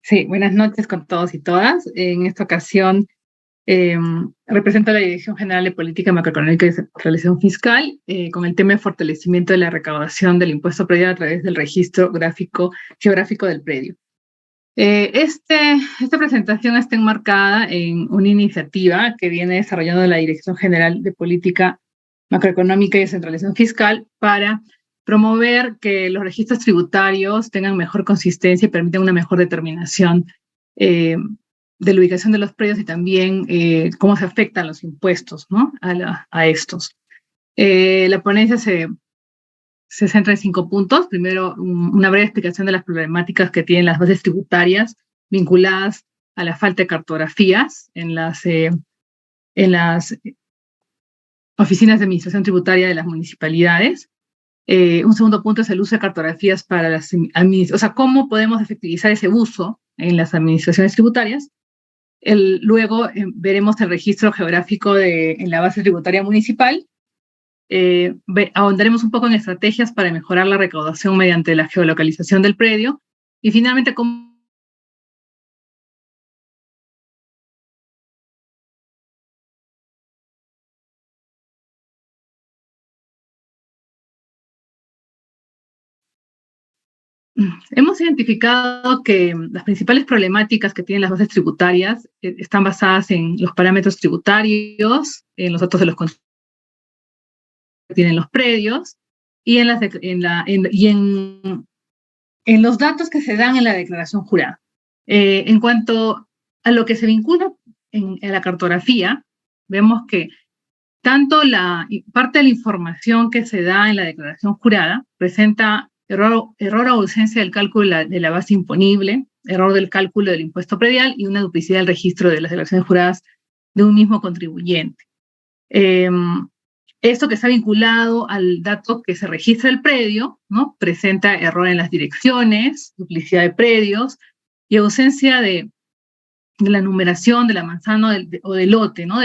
Sí, buenas noches con todos y todas. En esta ocasión eh, represento a la Dirección General de Política Macroeconómica y Descentralización Fiscal con el tema de fortalecimiento de la recaudación del impuesto predial a través del registro geográfico del predio. Esta presentación está enmarcada en una iniciativa que viene desarrollando la Dirección General de Política Macroeconómica y Descentralización Fiscal para promover que los registros tributarios tengan mejor consistencia y permitan una mejor determinación eh, de la ubicación de los predios y también cómo se afectan los impuestos, ¿no? a estos. La ponencia se centra en 5 puntos. Primero, una breve explicación de las problemáticas que tienen las bases tributarias vinculadas a la falta de cartografías en las oficinas de administración tributaria de las municipalidades. Un segundo punto es el uso de cartografías para las administraciones, o sea, cómo podemos efectivizar ese uso en las administraciones tributarias. Luego veremos el registro geográfico en la base tributaria municipal. Ahondaremos un poco en estrategias para mejorar la recaudación mediante la geolocalización del predio. Y finalmente, cómo hemos identificado que las principales problemáticas que tienen las bases tributarias están basadas en los parámetros tributarios, en los datos de los contratos que tienen los predios y en los datos que se dan en la declaración jurada. En cuanto a lo que se vincula en la cartografía, vemos que tanto parte de la información que se da en la declaración jurada presenta error o ausencia del cálculo de la base imponible, error del cálculo del impuesto predial y una duplicidad del registro de las declaraciones juradas de un mismo contribuyente. Esto que está vinculado al dato que se registra el predio, ¿no? Presenta error en las direcciones, duplicidad de predios y ausencia de la numeración de la manzana o del lote, ¿no?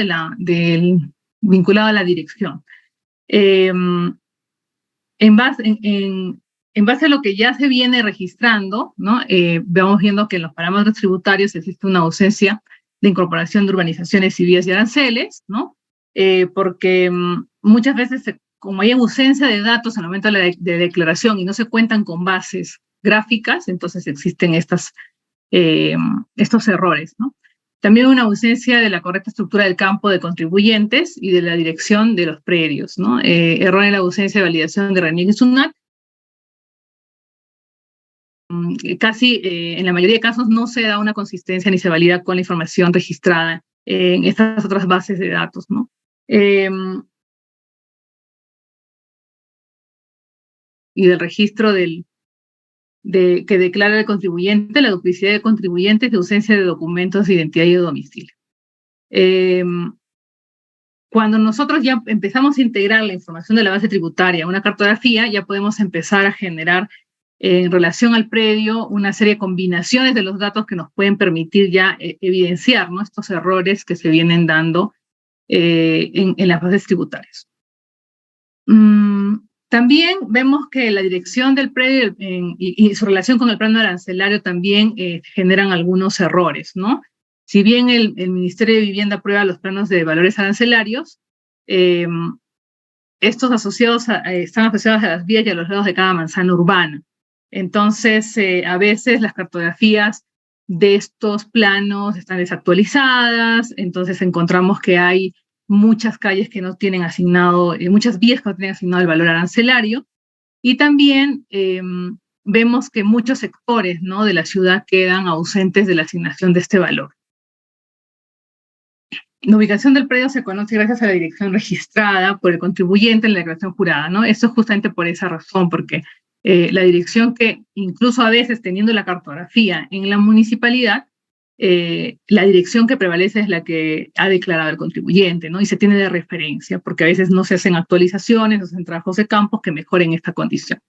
Vinculado a la dirección. En base a lo que ya se viene registrando, ¿no? Vamos viendo que en los parámetros tributarios existe una ausencia de incorporación de urbanizaciones y vías y aranceles, ¿no? Porque muchas veces, como hay ausencia de datos al momento de declaración y no se cuentan con bases gráficas, entonces existen estos errores, ¿no? También una ausencia de la correcta estructura del campo de contribuyentes y de la dirección de los predios, ¿no? Error en la ausencia de validación de RENIEC y SUNAT. Casi en la mayoría de casos no se da una consistencia ni se valida con la información registrada en estas otras bases de datos, ¿no? Y del registro que declara el contribuyente, la duplicidad de contribuyentes, de ausencia de documentos de identidad y de domicilio. Cuando nosotros ya empezamos a integrar la información de la base tributaria a una cartografía, ya podemos empezar a generar en relación al predio una serie de combinaciones de los datos que nos pueden permitir ya evidenciar, ¿no? Estos errores que se vienen dando en las bases tributarias. También vemos que la dirección del predio y su relación con el plano arancelario también generan algunos errores, ¿no? Si bien el Ministerio de Vivienda aprueba los planos de valores arancelarios, estos están asociados a las vías y a los lados de cada manzana urbana. Entonces, a veces las cartografías de estos planos están desactualizadas, entonces encontramos que hay muchas calles que no tienen asignado, muchas vías que no tienen asignado el valor arancelario, y también vemos que muchos sectores, ¿no? de la ciudad quedan ausentes de la asignación de este valor. La ubicación del predio se conoce gracias a la dirección registrada por el contribuyente en la declaración jurada, ¿no? Esto es justamente por esa razón, porque la dirección que, incluso a veces teniendo la cartografía en la municipalidad, la dirección que prevalece es la que ha declarado el contribuyente, ¿no? Y se tiene de referencia, porque a veces no se hacen actualizaciones, no se hacen trabajos de campo que mejoren esta condición.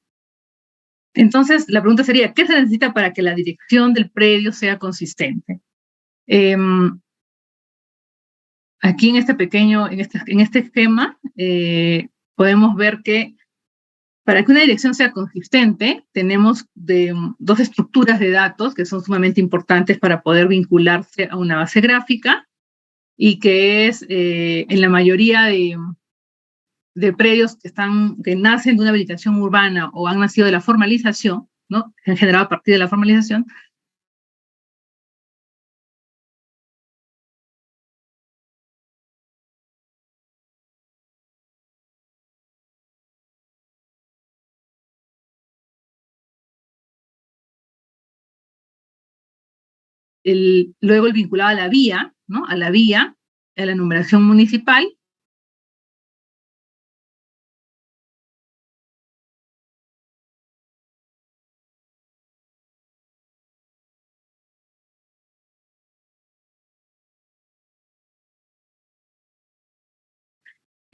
Entonces, la pregunta sería, ¿qué se necesita para que la dirección del predio sea consistente? Aquí en este esquema, podemos ver que Para que una dirección sea consistente, tenemos dos estructuras de datos que son sumamente importantes para poder vincularse a una base gráfica y que es en la mayoría de predios que nacen de una habilitación urbana o han nacido de la formalización, ¿no? Se han generado a partir de la formalización. Luego el vinculado a la vía, ¿no? A la vía, a la numeración municipal.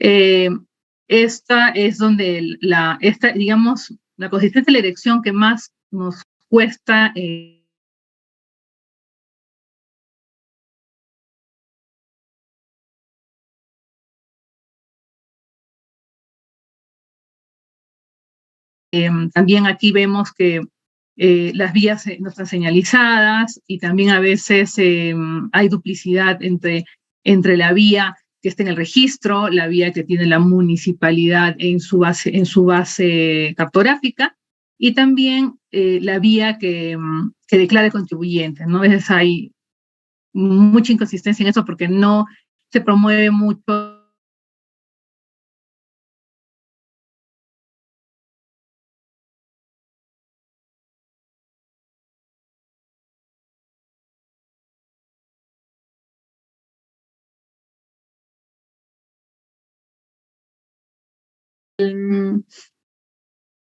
Eh, esta es donde digamos, la consistencia de la elección que más nos cuesta también aquí vemos que las vías no están señalizadas y también a veces hay duplicidad entre la vía que está en el registro, la vía que tiene la municipalidad en su base cartográfica y también la vía que declara el contribuyente, ¿no? A veces hay mucha inconsistencia en eso porque no se promueve mucho.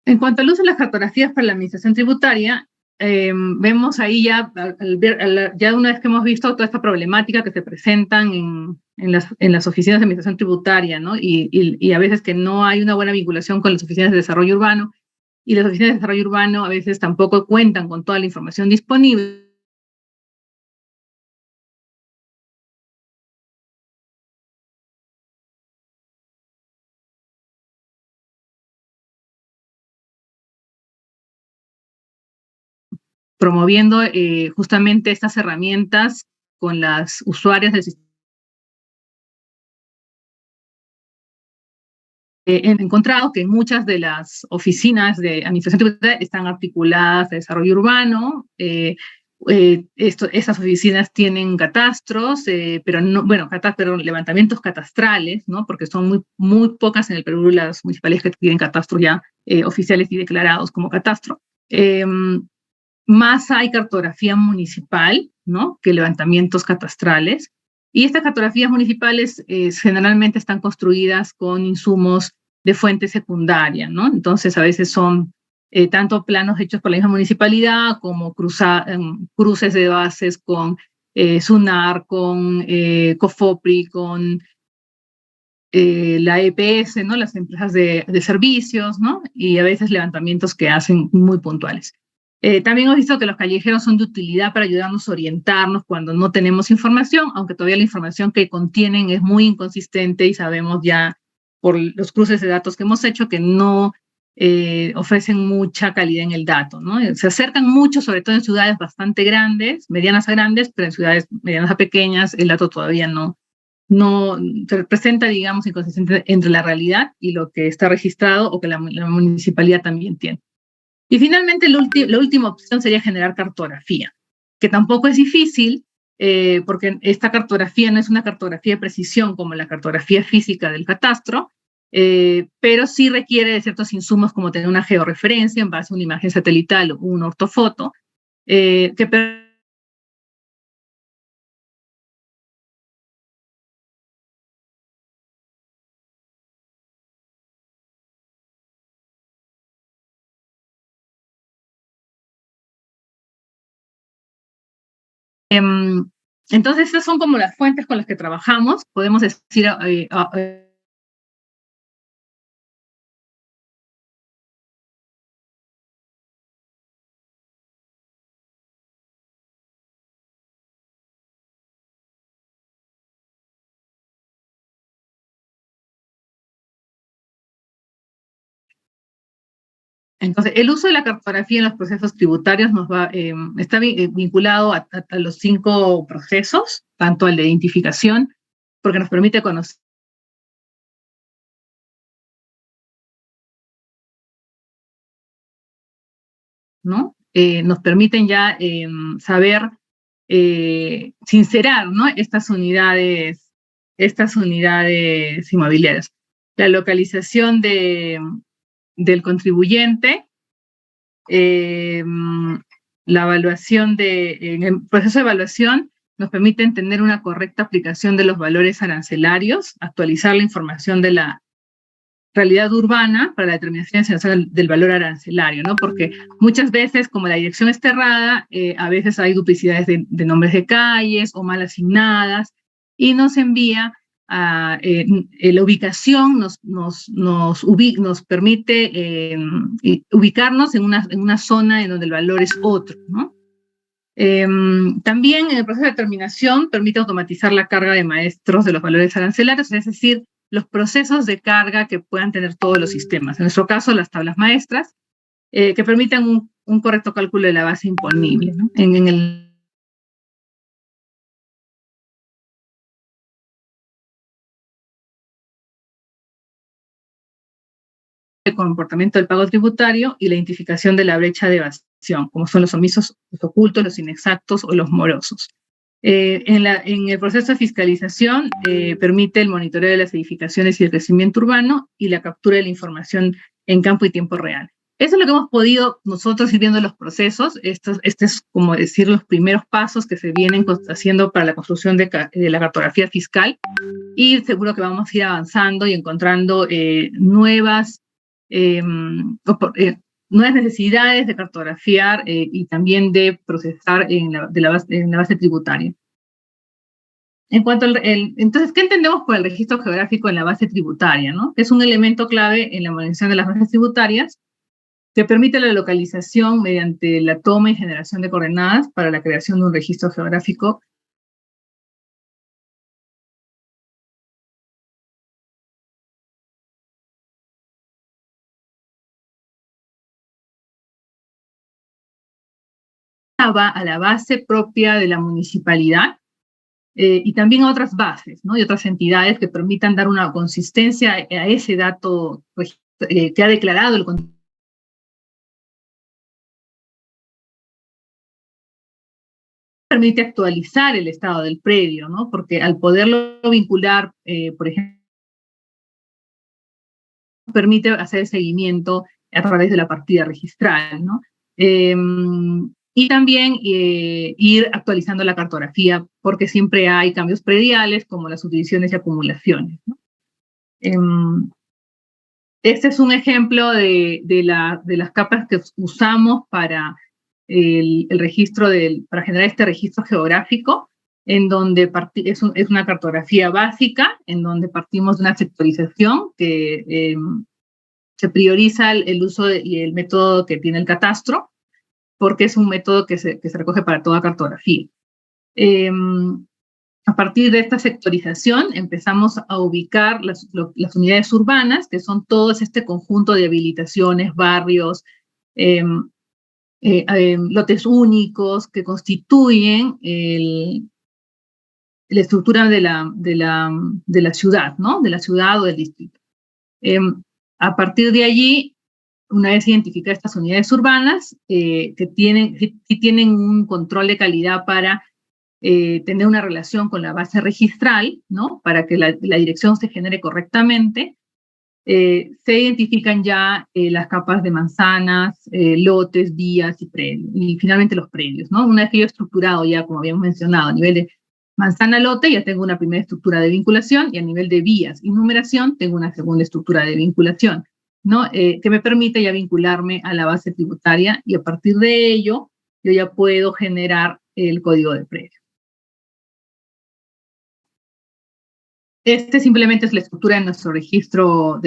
En cuanto al uso de las cartografías para la administración tributaria, vemos ahí ya, ya una vez que hemos visto toda esta problemática que se presentan en las oficinas de administración tributaria, ¿no? Y a veces que no hay una buena vinculación con las oficinas de desarrollo urbano, y las oficinas de desarrollo urbano a veces tampoco cuentan con toda la información disponible. Promoviendo justamente estas herramientas con las usuarias del sistema. He encontrado que muchas de las oficinas de administración tributaria están articuladas a desarrollo urbano. Estas oficinas tienen catastros, pero no, bueno, pero levantamientos catastrales, ¿no? Porque son muy pocas en el Perú las municipalidades que tienen catastros ya oficiales y declarados como catastro. Más hay cartografía municipal, ¿no? Que levantamientos catastrales. Y estas cartografías municipales generalmente están construidas con insumos de fuente secundaria, ¿no? Entonces, a veces son tanto planos hechos por la misma municipalidad como cruces de bases con SUNAR, con COFOPRI, con la EPS, ¿no? Las empresas de servicios, ¿no? Y a veces levantamientos que hacen muy puntuales. También hemos visto que los callejeros son de utilidad para ayudarnos a orientarnos cuando no tenemos información, aunque todavía la información que contienen es muy inconsistente y sabemos ya por los cruces de datos que hemos hecho que no ofrecen mucha calidad en el dato, ¿no? Se acercan mucho, sobre todo en ciudades bastante grandes, medianas a grandes, pero en ciudades medianas a pequeñas el dato todavía no se presenta, digamos, inconsistencia entre la realidad y lo que está registrado o que la municipalidad también tiene. Y finalmente, la última opción sería generar cartografía, que tampoco es difícil, porque esta cartografía no es una cartografía de precisión como la cartografía física del catastro, pero sí requiere de ciertos insumos como tener una georreferencia en base a una imagen satelital o una ortofoto, que entonces, esas son como las fuentes con las que trabajamos. Podemos decir, Entonces, el uso de la cartografía en los procesos tributarios está vinculado a los 5 procesos, tanto al de identificación, porque nos permite conocer, ¿no? Nos permiten ya saber, sincerar, ¿no? Estas unidades inmobiliarias. La localización del contribuyente, la evaluación en el proceso de evaluación nos permite tener una correcta aplicación de los valores arancelarios, actualizar la información de la realidad urbana para la determinación del valor arancelario, ¿no? Porque muchas veces, como la dirección es errada, a veces hay duplicidades de nombres de calles o mal asignadas, y nos envía la ubicación, nos permite ubicarnos en una zona en donde el valor es otro, ¿no? También en el proceso de determinación permite automatizar la carga de maestros de los valores arancelarios, es decir, los procesos de carga que puedan tener todos los sistemas. En nuestro caso, las tablas maestras, que permitan un correcto cálculo de la base imponible, ¿no? En el comportamiento del pago tributario y la identificación de la brecha de evasión, como son los omisos, los ocultos, los inexactos o los morosos. En el proceso de fiscalización permite el monitoreo de las edificaciones y el crecimiento urbano y la captura de la información en campo y tiempo real. Eso es lo que hemos podido nosotros ir viendo los procesos. Este es, como decir, los primeros pasos que se vienen haciendo para la construcción de la cartografía fiscal, y seguro que vamos a ir avanzando y encontrando nuevas necesidades de cartografiar y también de procesar en la base tributaria. En cuanto entonces, ¿qué entendemos por el registro geográfico en la base tributaria, ¿no? Es un elemento clave en la organización de las bases tributarias que permite la localización mediante la toma y generación de coordenadas para la creación de un registro geográfico a la base propia de la municipalidad y también a otras bases, ¿no? Y otras entidades que permitan dar una consistencia a ese dato que ha declarado el contribuyente. Permite actualizar el estado del predio, ¿no? Porque al poderlo vincular, por ejemplo, permite hacer el seguimiento a través de la partida registral, ¿no? Y también ir actualizando la cartografía, porque siempre hay cambios prediales, como las subdivisiones y acumulaciones, ¿no? Este es un ejemplo de las capas que usamos para el registro para generar este registro geográfico, en donde es una cartografía básica, en donde partimos de una sectorización que se prioriza el uso y el método que tiene el catastro, porque es un método que se recoge para toda cartografía. A partir de esta sectorización empezamos a ubicar las unidades urbanas, que son todo este conjunto de habilitaciones, barrios, lotes únicos que constituyen la estructura de la ciudad, ¿no? De la ciudad o del distrito. A partir de allí, una vez identificadas estas unidades urbanas, que tienen un control de calidad para tener una relación con la base registral, ¿no? Para que la dirección se genere correctamente, se identifican ya las capas de manzanas, lotes, vías y predios, y finalmente los predios, ¿no? Una vez que yo he estructurado ya, como habíamos mencionado, a nivel de manzana-lote, ya tengo una primera estructura de vinculación, y a nivel de vías y numeración, tengo una segunda estructura de vinculación, ¿no? Que me permite ya vincularme a la base tributaria, y a partir de ello, yo ya puedo generar el código de predio. Este simplemente es la estructura de nuestro registro,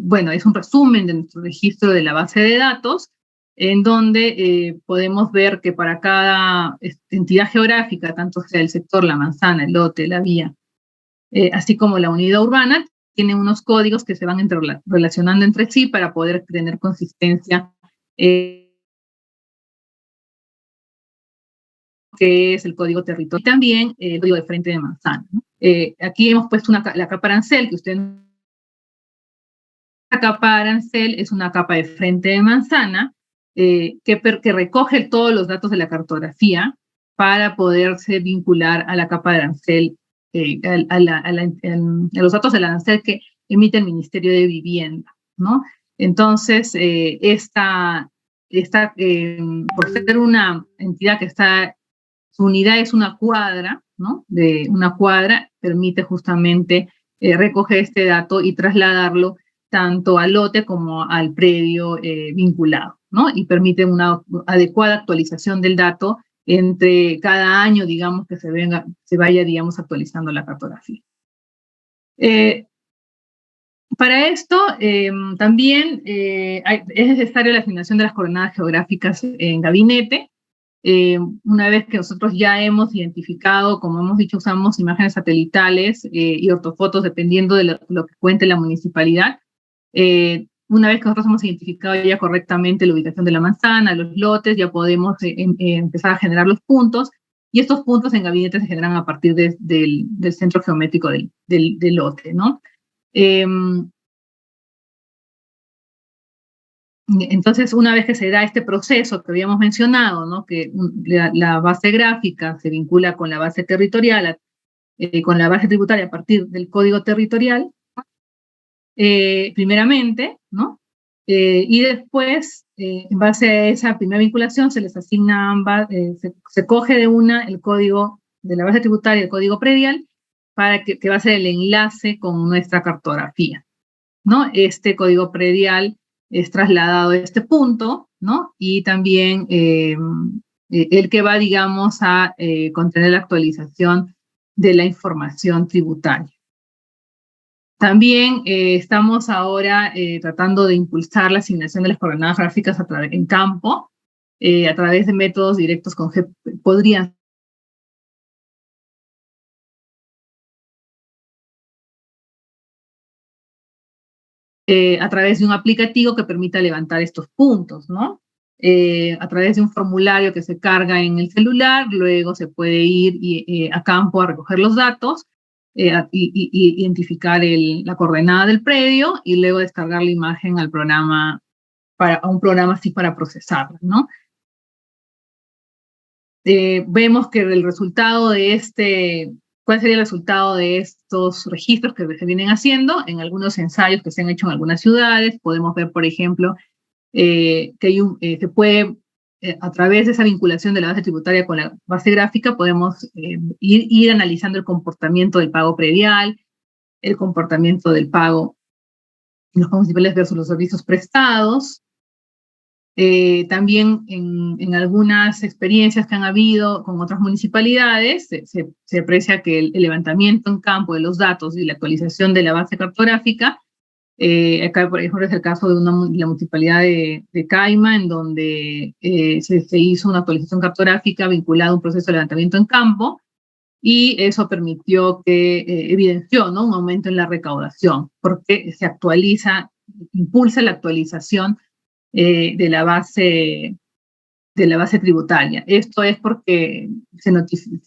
bueno, es un resumen de nuestro registro de la base de datos, en donde podemos ver que para cada entidad geográfica, tanto sea el sector, la manzana, el lote, la vía, así como la unidad urbana, tiene unos códigos que se van relacionando entre sí para poder tener consistencia que es el código territorial, y también el código de frente de manzana, ¿no? Aquí hemos puesto la capa arancel, que usted... La capa arancel es una capa de frente de manzana que recoge todos los datos de la cartografía para poderse vincular a la capa de arancel, a los datos del arancel que emite el Ministerio de Vivienda, ¿no? Entonces, por ser una entidad que está, su unidad es una cuadra, ¿no? De una cuadra, permite justamente recoger este dato y trasladarlo tanto al lote como al predio vinculado, ¿no? Y permite una adecuada actualización del dato entre cada año, digamos, que se vaya, digamos, actualizando la cartografía. Para esto, también es necesaria la asignación de las coordenadas geográficas en gabinete. Una vez que nosotros ya hemos identificado, como hemos dicho, usamos imágenes satelitales y ortofotos dependiendo de lo que cuente la municipalidad. Una vez que nosotros hemos identificado ya correctamente la ubicación de la manzana, los lotes, ya podemos empezar a generar los puntos, y estos puntos en gabinete se generan a partir del centro geométrico del lote, ¿no? Entonces, una vez que se da este proceso que habíamos mencionado, ¿no? Que la base gráfica se vincula con la base territorial, con la base tributaria a partir del código territorial, primeramente, ¿no? Y después, en base a esa primera vinculación, se les asigna ambas, se coge de una el código de la base tributaria, el código predial, para que va a ser el enlace con nuestra cartografía, ¿no? Este código predial es trasladado a este punto, ¿no? Y también el que va, digamos, a contener la actualización de la información tributaria. También estamos ahora tratando de impulsar la asignación de las coordenadas gráficas en campo a través de métodos directos con podrían a través de un aplicativo que permita levantar estos puntos, ¿no? A través de un formulario que se carga en el celular, luego se puede ir a campo a recoger los datos, y identificar la coordenada del predio y luego descargar la imagen al programa, a un programa así para procesarla, ¿no? Vemos que el resultado de ¿cuál sería el resultado de estos registros que se vienen haciendo? En algunos ensayos que se han hecho en algunas ciudades, podemos ver, por ejemplo, que se puede, a través de esa vinculación de la base tributaria con la base gráfica, podemos ir analizando el comportamiento del pago predial, el comportamiento del pago en los municipales versus los servicios prestados. También en algunas experiencias que han habido con otras municipalidades, se aprecia que el levantamiento en campo de los datos y la actualización de la base cartográfica, acá por ejemplo es el caso de la municipalidad de Caima, en donde se hizo una actualización cartográfica vinculada a un proceso de levantamiento en campo, y eso permitió evidenció, ¿no? Un aumento en la recaudación, porque se impulsa la actualización de la base tributaria. Esto es porque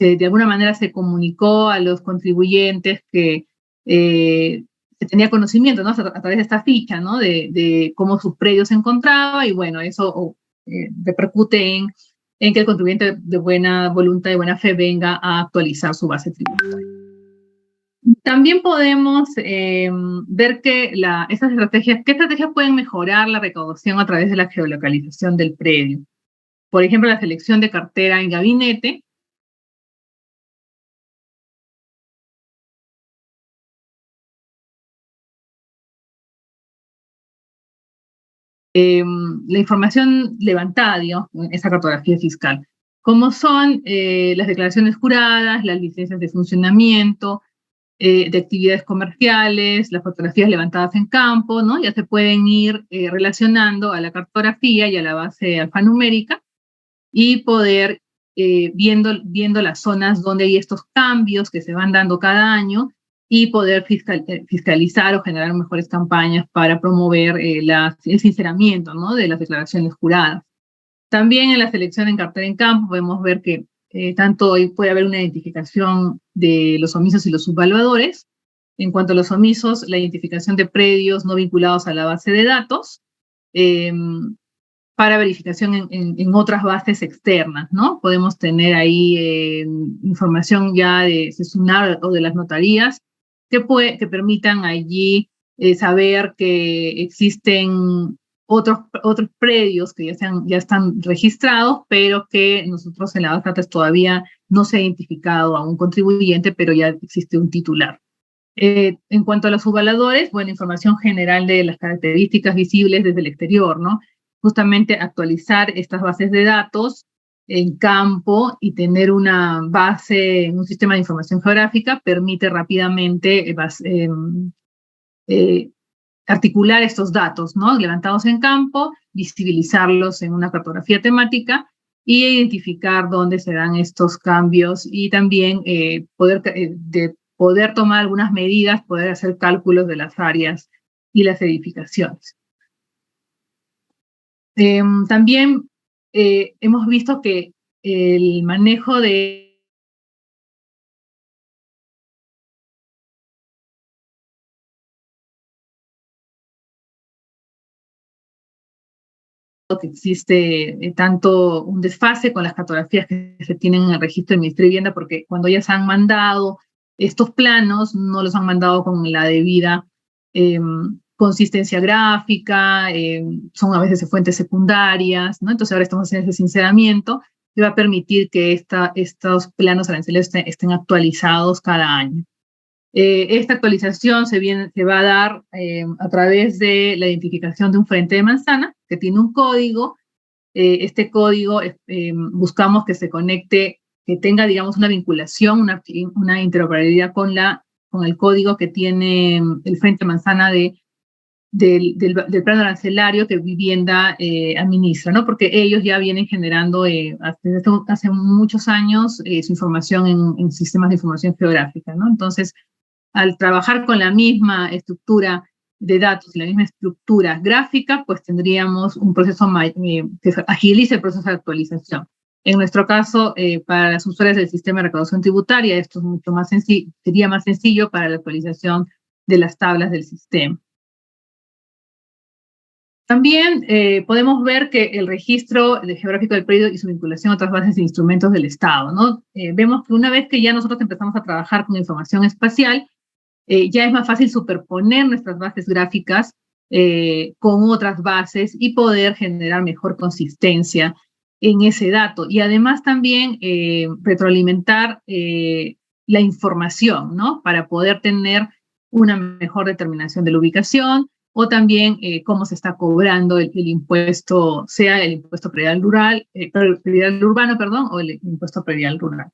de alguna manera se comunicó a los contribuyentes que se tenía conocimiento, ¿no? A través de esta ficha, ¿no? De cómo su predio se encontraba, y bueno, eso repercute en que el contribuyente de buena voluntad, de buena fe, venga a actualizar su base tributaria. También podemos ver que ¿qué estrategias pueden mejorar la recaudación a través de la geolocalización del predio? Por ejemplo, la selección de cartera en gabinete. La información levantada, digamos, en esa cartografía fiscal, como son las declaraciones juradas, las licencias de funcionamiento, de actividades comerciales, las fotografías levantadas en campo, ¿no? Ya se pueden ir relacionando a la cartografía y a la base alfanumérica y poder viendo las zonas donde hay estos cambios que se van dando cada año, y poder fiscalizar o generar mejores campañas para promover el sinceramiento, ¿no?, de las declaraciones juradas. También en la selección en cartera en campo podemos ver que tanto puede haber una identificación de los omisos y los subvaluadores. En cuanto a los omisos, la identificación de predios no vinculados a la base de datos eh, para verificación en otras bases externas, ¿no? Podemos tener ahí información ya de SUNAT o de las notarías que permitan allí saber que existen otros predios que ya están registrados, pero que nosotros en la base de datos todavía no se ha identificado a un contribuyente, pero ya existe un titular. En cuanto a los subvaladores, bueno, información general de las características visibles desde el exterior, ¿no? Justamente actualizar estas bases de datos en campo y tener una base, un sistema de información geográfica permite rápidamente articular estos datos, ¿no?, levantados en campo, visibilizarlos en una cartografía temática y identificar dónde se dan estos cambios y también poder tomar algunas medidas, poder hacer cálculos de las áreas y las edificaciones. También hemos visto que el manejo de que existe tanto un desfase con las cartografías que se tienen en el registro del Ministerio de Vivienda, porque cuando ya se han mandado estos planos, no los han mandado con la debida consistencia gráfica, son a veces de fuentes secundarias, ¿no? Entonces ahora estamos haciendo ese sinceramiento que va a permitir que estos planos arancelarios estén actualizados cada año. Esta actualización se va a dar a través de la identificación de un frente de manzana que tiene un código. Este código buscamos que se conecte, que tenga, digamos, una vinculación, una interoperabilidad con el código que tiene el frente de manzana del plano arancelario que Vivienda administra, ¿no? Porque ellos ya vienen generando hace muchos años su información en sistemas de información geográfica, ¿no? Entonces, al trabajar con la misma estructura de datos y la misma estructura gráfica, pues tendríamos un proceso que agilice el proceso de actualización. En nuestro caso, para las usuarias del sistema de recaudación tributaria, esto es mucho más sencillo, sería más sencillo para la actualización de las tablas del sistema. También podemos ver que el registro geográfico del predio y su vinculación a otras bases de instrumentos del Estado, ¿no? Vemos que una vez que ya nosotros empezamos a trabajar con información espacial, ya es más fácil superponer nuestras bases gráficas con otras bases y poder generar mejor consistencia en ese dato. Y además también retroalimentar la información, ¿no?, para poder tener una mejor determinación de la ubicación o también cómo se está cobrando el impuesto, sea el impuesto predial rural, predial urbano, perdón, o el impuesto predial rural.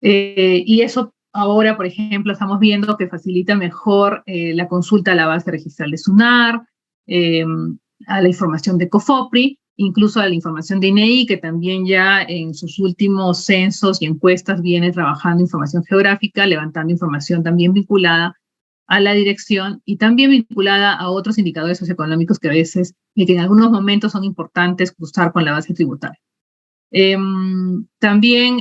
Y eso ahora, por ejemplo, estamos viendo que facilita mejor la consulta a la base registral de SUNAR, a la información de COFOPRI, incluso a la información de INEI, que también ya en sus últimos censos y encuestas viene trabajando información geográfica, levantando información también vinculada a la dirección y también vinculada a otros indicadores socioeconómicos que a veces, y que en algunos momentos son importantes cruzar con la base tributaria. También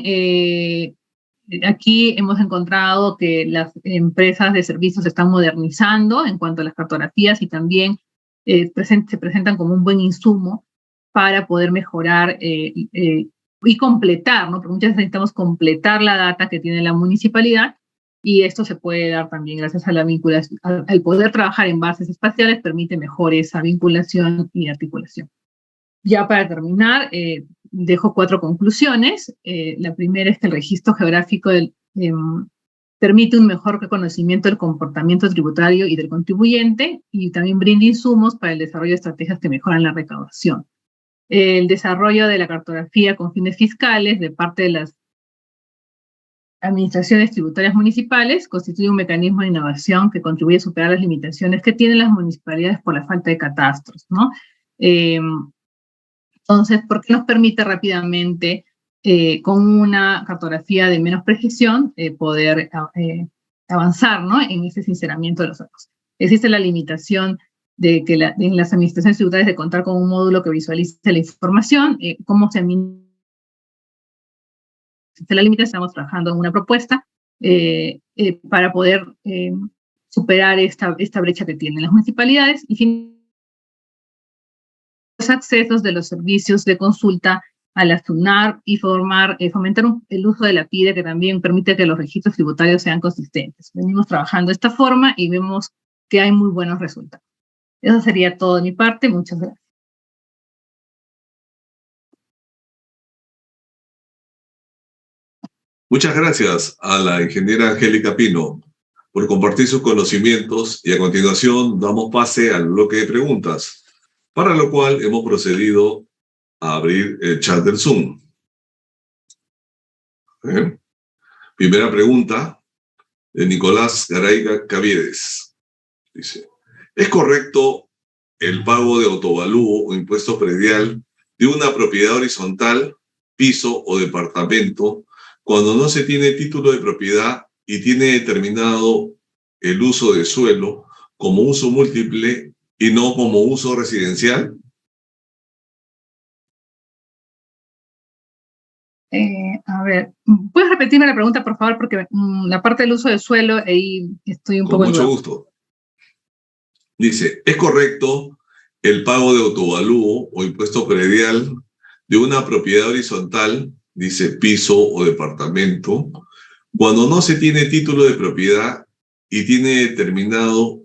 aquí hemos encontrado que las empresas de servicios se están modernizando en cuanto a las cartografías y también se presentan como un buen insumo para poder mejorar y completar, ¿no? Porque muchas veces necesitamos completar la data que tiene la municipalidad y esto se puede dar también gracias a la vinculación. Al poder trabajar en bases espaciales permite mejor esa vinculación y articulación. Ya para terminar, dejo 4 conclusiones. La primera es que el registro geográfico permite un mejor reconocimiento del comportamiento tributario y del contribuyente y también brinda insumos para el desarrollo de estrategias que mejoran la recaudación. El desarrollo de la cartografía con fines fiscales de parte de las administraciones tributarias municipales constituye un mecanismo de innovación que contribuye a superar las limitaciones que tienen las municipalidades por la falta de catastros, ¿no? Entonces, ¿por qué nos permite rápidamente, con una cartografía de menos precisión, poder avanzar, ¿no?, en ese sinceramiento de los datos. Existe la limitación de que en las administraciones tributarias de contar con un módulo que visualice la información, cómo se administra la limitación. Estamos trabajando en una propuesta para poder superar esta brecha que tienen las municipalidades y los accesos de los servicios de consulta a la SUNAR y fomentar el uso de la PIDE, que también permite que los registros tributarios sean consistentes. Venimos trabajando de esta forma y vemos que hay muy buenos resultados. Eso sería todo de mi parte. Muchas gracias. Muchas gracias a la ingeniera Angélica Pino por compartir sus conocimientos y a continuación damos pase al bloque de preguntas, para lo cual hemos procedido a abrir el chat del Zoom. Primera pregunta de Nicolás Garay Caviedes. Dice, ¿es correcto el pago de autovalúo o impuesto predial de una propiedad horizontal, piso o departamento cuando no se tiene título de propiedad y tiene determinado el uso de suelo como uso múltiple y no como uso residencial? A ver, ¿puedes repetirme la pregunta, por favor? Porque la parte del uso de suelo, ahí estoy un poco en duda. Con mucho gusto. Dice, ¿es correcto el pago de autovalúo o impuesto predial de una propiedad horizontal, dice piso o departamento, cuando no se tiene título de propiedad y tiene determinado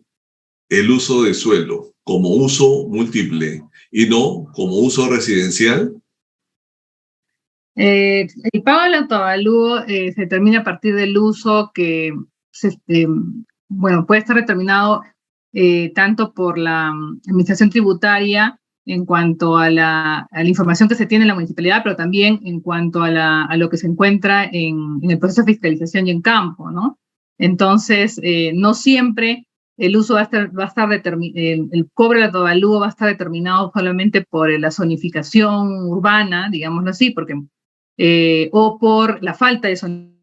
el uso de suelo como uso múltiple y no como uso residencial? El pago del autoavalúo se determina a partir del uso que, puede estar determinado tanto por la administración tributaria en cuanto a la información que se tiene en la municipalidad, pero también en cuanto a lo que se encuentra en el proceso de fiscalización y en campo, ¿no? Entonces, no siempre el uso va a estar el cobro del autoavalúo va a estar determinado solamente por la zonificación urbana, digámoslo así, porque o por la falta de zonificación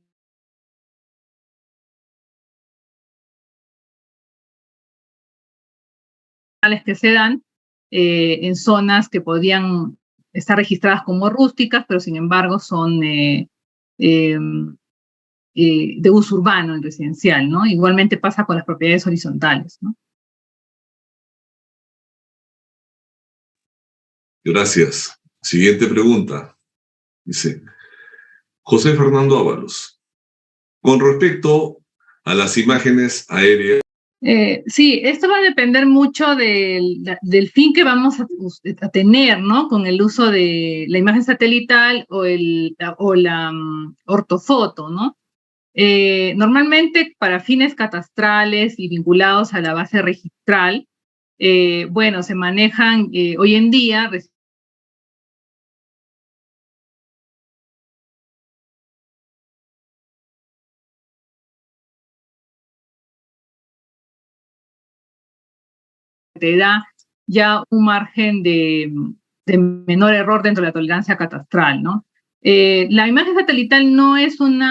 que se dan en zonas que podrían estar registradas como rústicas, pero sin embargo son de uso urbano y residencial, ¿no? Igualmente pasa con las propiedades horizontales, ¿no? Gracias. Siguiente pregunta. Dice, José Fernando Ábalos, con respecto a las imágenes aéreas. Sí, esto va a depender mucho del fin que vamos a tener, ¿no? Con el uso de la imagen satelital o la ortofoto, ¿no? Normalmente para fines catastrales y vinculados a la base registral, se manejan hoy en día te da ya un margen de menor error dentro de la tolerancia catastral, ¿no? La imagen satelital no es un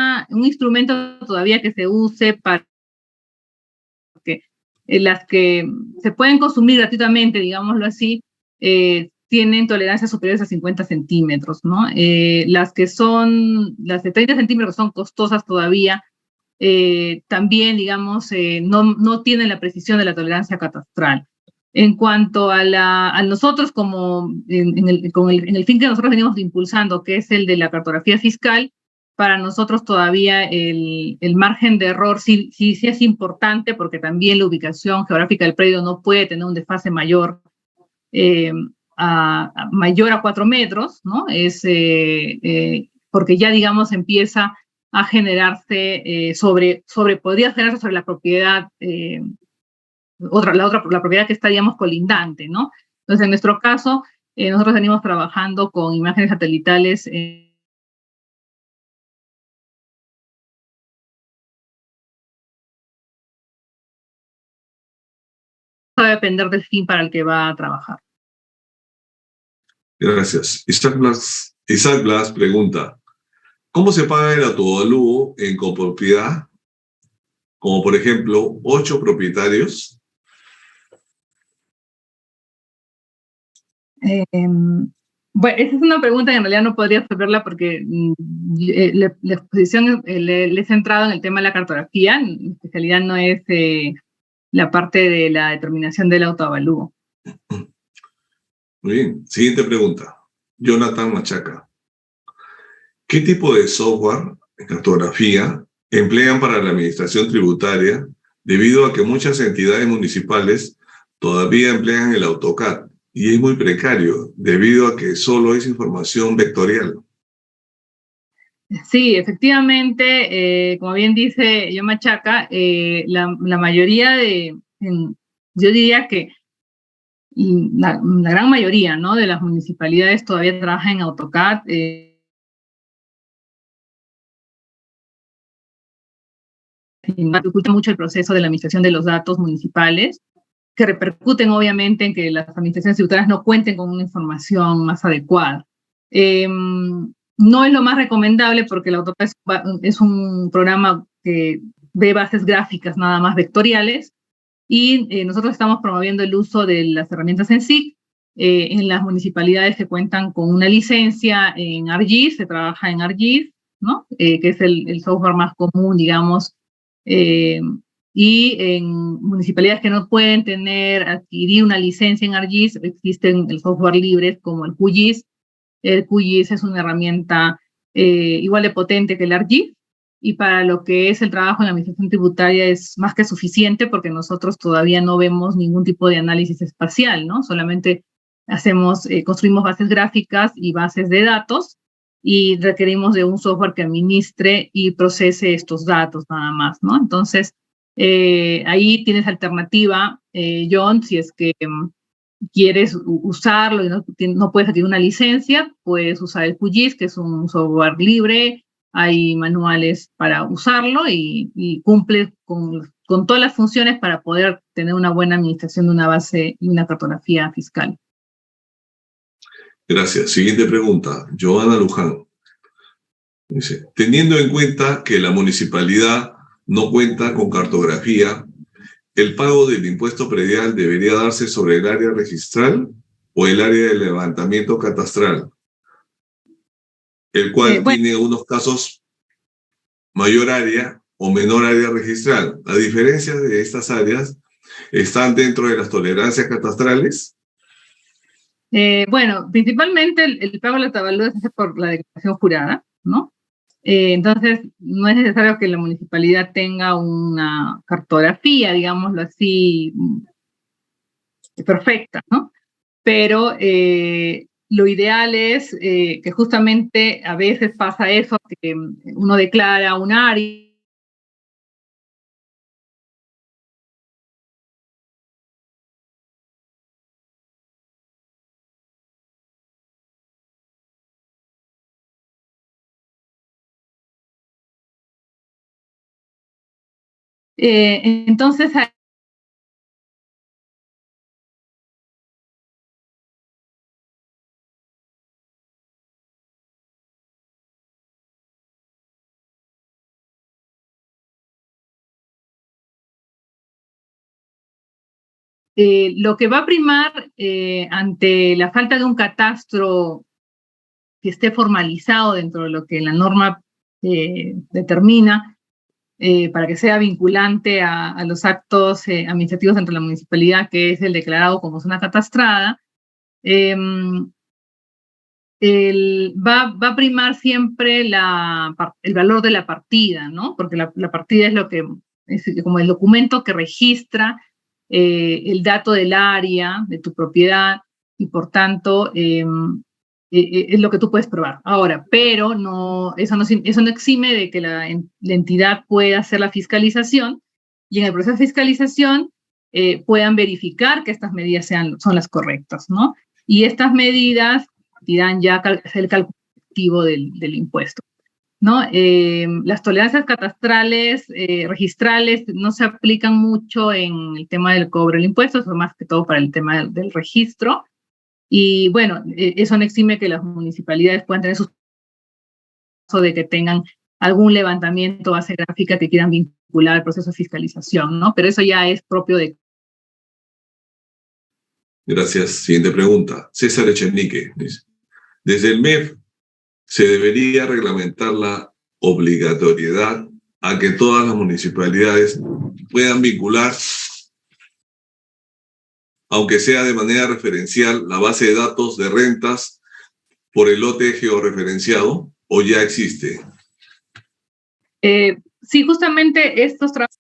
instrumento todavía que se use para que las que se pueden consumir gratuitamente, digámoslo así, tienen tolerancias superiores a 50 centímetros, ¿no? Las de 30 centímetros son costosas todavía, también, digamos, no tienen la precisión de la tolerancia catastral. En cuanto a nosotros, como en el fin que nosotros venimos impulsando, que es el de la cartografía fiscal, para nosotros todavía el margen de error sí es importante, porque también la ubicación geográfica del predio no puede tener un desfase mayor a 4 metros, ¿no? Porque ya, digamos, empieza a generarse podría generarse sobre la propiedad, la propiedad que está, digamos, colindante, ¿no? Entonces, en nuestro caso, nosotros venimos trabajando con imágenes satelitales va a depender del fin para el que va a trabajar. Gracias. Isaac Blas pregunta, ¿cómo se paga el autoavalúo en copropiedad como por ejemplo 8 propietarios? Bueno, esa es una pregunta que en realidad no podría saberla porque la exposición le he centrado en el tema de la cartografía. Mi especialidad no es la parte de la determinación del autoavalúo. Muy bien. Siguiente pregunta. Jonathan Machaca. ¿Qué tipo de software en cartografía emplean para la administración tributaria debido a que muchas entidades municipales todavía emplean el AutoCAD y es muy precario debido a que solo es información vectorial? Sí, efectivamente, como bien dice John Machaca, la mayoría yo diría que la gran mayoría, ¿no?, de las municipalidades todavía trabajan en AutoCAD. Dificulta mucho el proceso de la administración de los datos municipales, que repercuten obviamente en que las administraciones tributarias no cuenten con una información más adecuada. No es lo más recomendable porque el AutoCAD es un programa que ve bases gráficas nada más vectoriales, y nosotros estamos promoviendo el uso de las herramientas en SIG. En las municipalidades que cuentan con una licencia en ArcGIS, se trabaja en ArcGIS, ¿no? Que es el software más común, digamos, y en municipalidades que no pueden adquirir una licencia en ArcGIS, existen el software libre como el QGIS. El QGIS es una herramienta igual de potente que el ArcGIS, y para lo que es el trabajo en la administración tributaria es más que suficiente porque nosotros todavía no vemos ningún tipo de análisis espacial, ¿no? Solamente construimos bases gráficas y bases de datos, y requerimos de un software que administre y procese estos datos nada más, ¿no? Entonces, ahí tienes alternativa, John, si es que quieres usarlo y no puedes adquirir una licencia, puedes usar el QGIS, que es un software libre. Hay manuales para usarlo y cumple con todas las funciones para poder tener una buena administración de una base y una cartografía fiscal. Gracias. Siguiente pregunta. Joana Luján. Dice, teniendo en cuenta que la municipalidad no cuenta con cartografía, ¿el pago del impuesto predial debería darse sobre el área registral o el área de levantamiento catastral, el cual tiene unos casos mayor área o menor área registral? A diferencia de estas áreas, ¿están dentro de las tolerancias catastrales? Bueno, principalmente el pago de la autoavalúo se hace por la declaración jurada, ¿no? Entonces, no es necesario que la municipalidad tenga una cartografía, digámoslo así, perfecta, ¿no? Pero lo ideal es que justamente a veces pasa eso, que uno declara un área. Entonces, lo que va a primar ante la falta de un catastro que esté formalizado dentro de lo que la norma determina, para que sea vinculante a los actos administrativos dentro de la municipalidad, que es el declarado como zona catastrada, va a primar siempre el valor de la partida, ¿no? Porque la partida es como el documento que registra el dato del área, de tu propiedad, y por tanto es lo que tú puedes probar. Ahora, pero eso no exime de que la entidad pueda hacer la fiscalización, y en el proceso de fiscalización puedan verificar que estas medidas son las correctas, ¿no? Y estas medidas dirán ya el cálculo efectivo del impuesto, ¿no? Las tolerancias catastrales, registrales, no se aplican mucho en el tema del cobro del impuesto, son más que todo para el tema del registro. Y bueno, eso no exime que las municipalidades puedan tener de que tengan algún levantamiento base gráfica que quieran vincular vincular al proceso de fiscalización, ¿no? Pero eso ya es propio de... Gracias. Siguiente pregunta. César Echenique dice, desde el MEF se debería reglamentar la obligatoriedad a que todas las municipalidades puedan vincular, aunque sea de manera referencial, la base de datos de rentas por el lote georreferenciado, o ya existe. Sí, justamente estos trabajos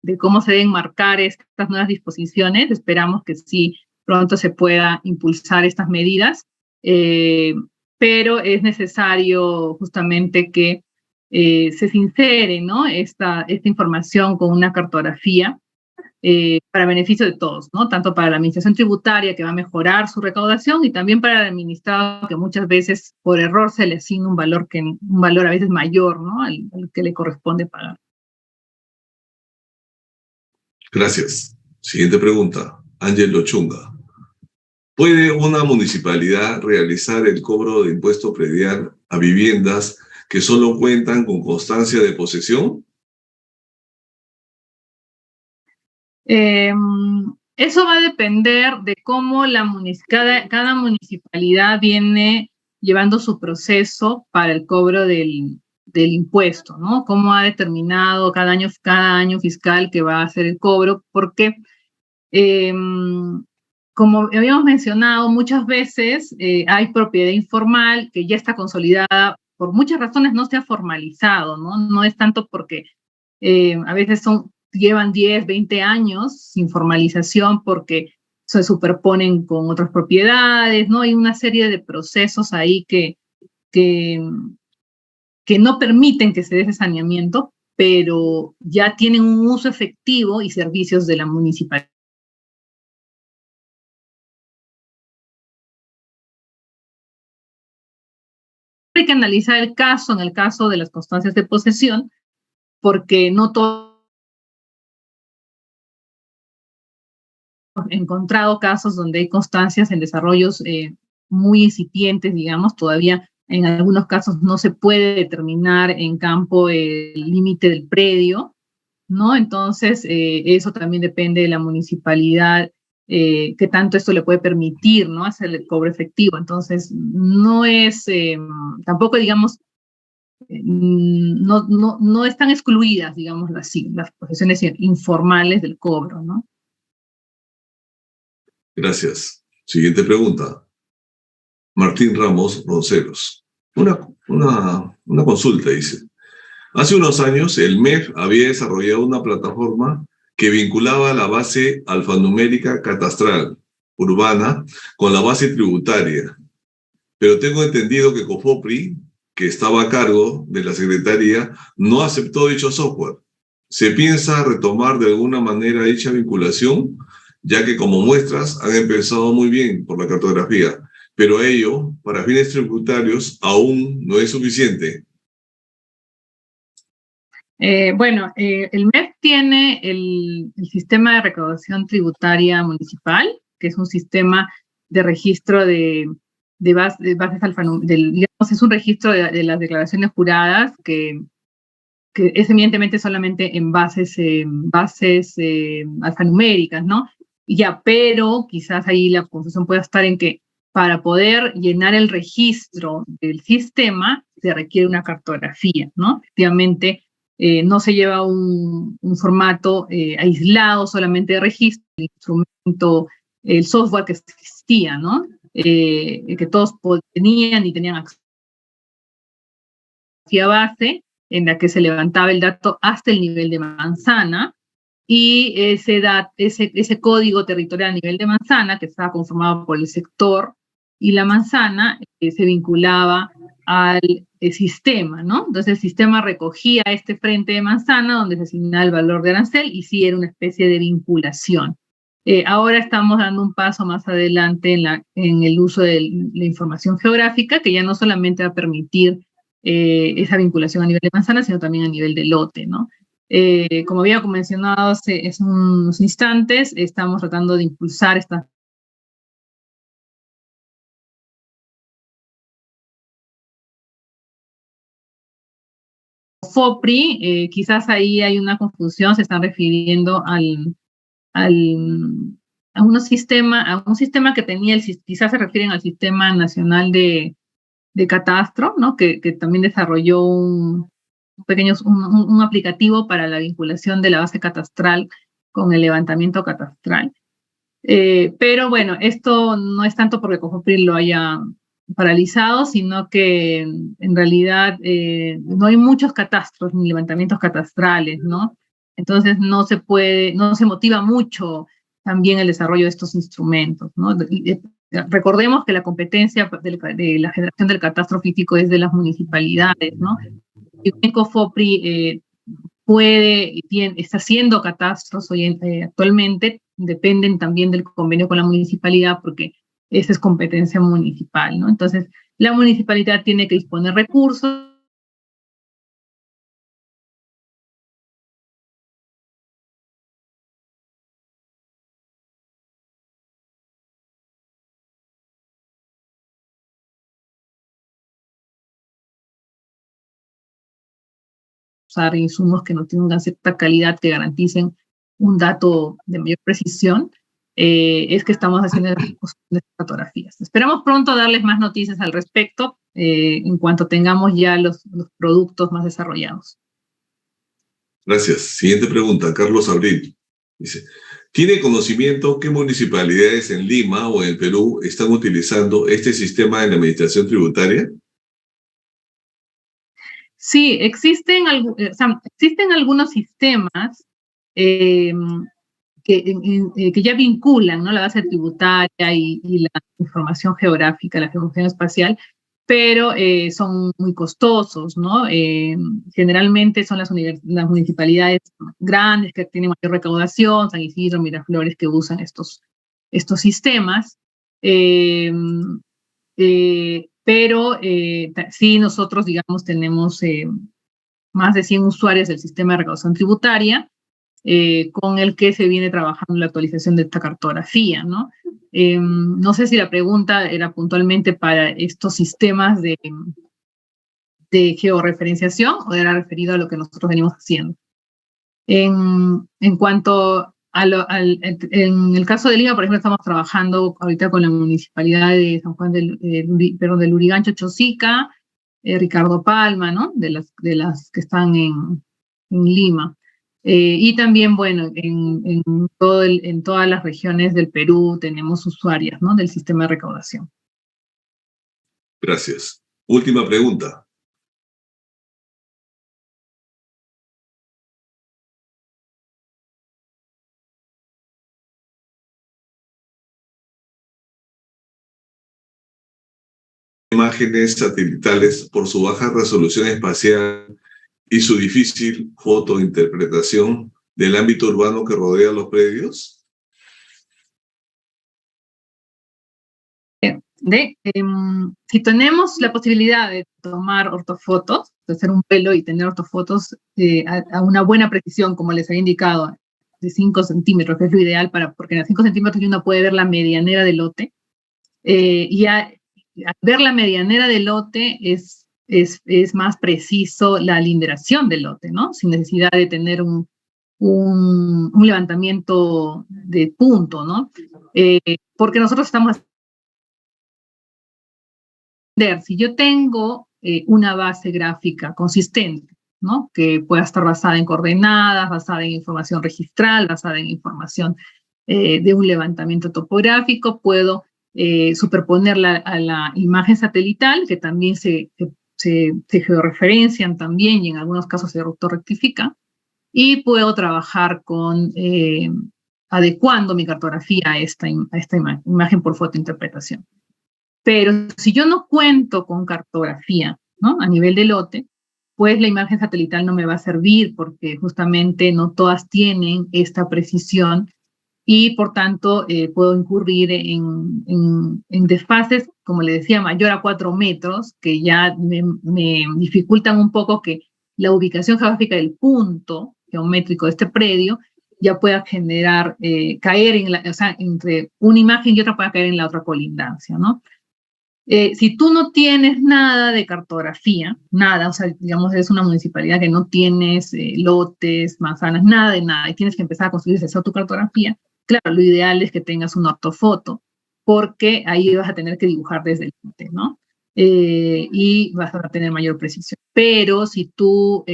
de cómo se deben marcar estas nuevas disposiciones. Esperamos que sí pronto se pueda impulsar estas medidas, pero es necesario justamente que se sincere, ¿no? esta información con una cartografía para beneficio de todos, ¿no? Tanto para la administración tributaria, que va a mejorar su recaudación, y también para el administrado, que muchas veces por error se le asigna un valor a veces mayor, ¿no? al que le corresponde pagar. Gracias. Siguiente pregunta. Ángel Lochunga. ¿Puede una municipalidad realizar el cobro de impuesto predial a viviendas que solo cuentan con constancia de posesión? Eso va a depender de cómo cada municipalidad viene llevando su proceso para el cobro del impuesto, ¿no? Cómo ha determinado cada año fiscal que va a hacer el cobro, porque como habíamos mencionado, muchas veces hay propiedad informal que ya está consolidada, por muchas razones no se ha formalizado, ¿no? No es tanto porque a veces llevan 10, 20 años sin formalización porque se superponen con otras propiedades, ¿no? Hay una serie de procesos ahí que no permiten que se dé ese saneamiento, pero ya tienen un uso efectivo y servicios de la municipalidad. Hay que analizar el caso, en el caso de las constancias de posesión, porque no todo... He encontrado casos donde hay constancias en desarrollos muy incipientes, digamos, todavía en algunos casos no se puede determinar en campo el límite del predio, ¿no? Entonces, eso también depende de la municipalidad, qué tanto esto le puede permitir, ¿no? Hacer el cobro efectivo. Entonces, no es, tampoco, digamos, no están excluidas, digamos así, las posesiones informales del cobro, ¿no? Gracias. Siguiente pregunta. Martín Ramos Ronceros. Una consulta, dice. Hace unos años, el MEF había desarrollado una plataforma que vinculaba la base alfanumérica catastral urbana con la base tributaria. Pero tengo entendido que COFOPRI, que estaba a cargo de la Secretaría, no aceptó dicho software. ¿Se piensa retomar de alguna manera dicha vinculación? Ya que como muestras han empezado muy bien por la cartografía, pero ello, para fines tributarios, aún no es suficiente. Bueno, el MEF tiene el sistema de recaudación tributaria municipal, que es un sistema de registro de bases alfanuméricas, digamos, es un registro de las declaraciones juradas que es evidentemente solamente en bases alfanuméricas, ¿no? Ya, pero quizás ahí la confusión pueda estar en que para poder llenar el registro del sistema se requiere una cartografía, ¿no? Efectivamente, no se lleva un formato aislado solamente de registro, el instrumento, el software que existía, ¿no? Que todos tenían y tenían acceso a base en la que se levantaba el dato hasta el nivel de manzana, y ese código territorial a nivel de manzana, que estaba conformado por el sector y la manzana, se vinculaba al sistema, ¿no? Entonces el sistema recogía este frente de manzana donde se asignaba el valor de arancel y sí era una especie de vinculación. Ahora estamos dando un paso más adelante en el uso de la información geográfica, que ya no solamente va a permitir esa vinculación a nivel de manzana, sino también a nivel de lote, ¿no? Como había mencionado hace unos instantes, estamos tratando de impulsar esta FOPRI. Quizás ahí hay una confusión, se están refiriendo a un sistema que tenía, quizás se refieren al Sistema Nacional de Catastro, ¿no? Que también desarrolló un aplicativo para la vinculación de la base catastral con el levantamiento catastral. Pero bueno, esto no es tanto porque COFOPRI lo haya paralizado, sino que en realidad no hay muchos catastros ni levantamientos catastrales, ¿no? Entonces no se motiva mucho también el desarrollo de estos instrumentos, ¿no? Recordemos que la competencia de la generación del catastro físico es de las municipalidades, ¿no? Y COFOPRI está haciendo catastros actualmente, dependen también del convenio con la municipalidad, porque esa es competencia municipal, ¿no? Entonces, la municipalidad tiene que disponer recursos usar insumos que no tengan cierta calidad, que garanticen un dato de mayor precisión, es que estamos haciendo las fotografías. Esperamos pronto darles más noticias al respecto en cuanto tengamos ya los productos más desarrollados. Gracias. Siguiente pregunta, Carlos Abril. Dice, ¿tiene conocimiento qué municipalidades en Lima o en el Perú están utilizando este sistema de la administración tributaria? Sí, existen algunos sistemas que ya vinculan, ¿no?, la base tributaria y la información geográfica, la geografía espacial, pero son muy costosos, ¿no? Generalmente son las municipalidades grandes que tienen mayor recaudación, San Isidro, Miraflores, que usan estos sistemas. Pero sí, nosotros, digamos, tenemos más de 100 usuarios del sistema de recaudación tributaria, con el que se viene trabajando la actualización de esta cartografía, ¿no? No sé si la pregunta era puntualmente para estos sistemas de georreferenciación o era referido a lo que nosotros venimos haciendo. En cuanto en el caso de Lima, por ejemplo, estamos trabajando ahorita con la municipalidad de San Juan del Lurigancho, Chosica, Ricardo Palma, ¿no? De las que están en Lima. Y también, bueno, en todas las regiones del Perú tenemos usuarias, ¿no?, del sistema de recaudación. Gracias. Última pregunta. Imágenes satelitales por su baja resolución espacial y su difícil fotointerpretación del ámbito urbano que rodea los predios? Si tenemos la posibilidad de tomar ortofotos, de hacer un pelo y tener ortofotos a una buena precisión, como les había indicado, de 5 centímetros, que es lo ideal, porque a 5 centímetros uno puede ver la medianera del lote, y al ver la medianera del lote es más preciso la linderación del lote, ¿no? Sin necesidad de tener un levantamiento de punto, ¿no? Porque nosotros estamos... Si yo tengo una base gráfica consistente, ¿no?, que pueda estar basada en coordenadas, basada en información registral, basada en información de un levantamiento topográfico, puedo superponerla a la imagen satelital, que también se georreferencian también y en algunos casos se rectifica, y puedo trabajar con adecuando mi cartografía a esta imagen por fotointerpretación. Pero si yo no cuento con cartografía, ¿no?, a nivel de lote, pues la imagen satelital no me va a servir, porque justamente no todas tienen esta precisión y por tanto puedo incurrir en desfases, como le decía, mayor a 4 metros, que ya me dificultan un poco que la ubicación geográfica del punto geométrico de este predio ya pueda generar, caer en o sea, entre una imagen y otra pueda caer en la otra colindancia, ¿no? Si tú no tienes nada de cartografía, nada, o sea, digamos, es una municipalidad que no tienes lotes, manzanas, nada de nada, y tienes que empezar a construir esa tu cartografía, claro, lo ideal es que tengas una ortofoto, porque ahí vas a tener que dibujar desde el lote, ¿no? Y vas a tener mayor precisión. Pero si tú,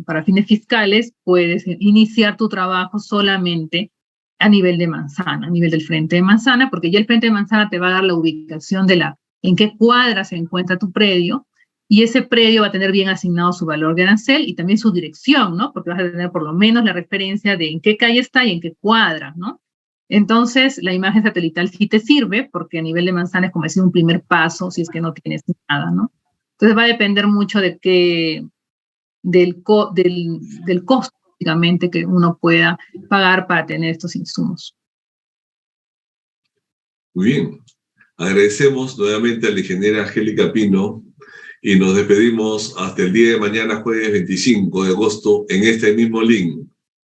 para fines fiscales, puedes iniciar tu trabajo solamente a nivel de manzana, a nivel del frente de manzana, porque ya el frente de manzana te va a dar la ubicación de en qué cuadra se encuentra tu predio, y ese predio va a tener bien asignado su valor de arancel y también su dirección, ¿no? Porque vas a tener por lo menos la referencia de en qué calle está y en qué cuadra, ¿no? Entonces, la imagen satelital sí te sirve, porque a nivel de manzana es como decir un primer paso, si es que no tienes nada, ¿no? Entonces va a depender mucho de del costo, básicamente, que uno pueda pagar para tener estos insumos. Muy bien. Agradecemos nuevamente a la ingeniera Angélica Pino y nos despedimos hasta el día de mañana, jueves 25 de agosto, en este mismo link.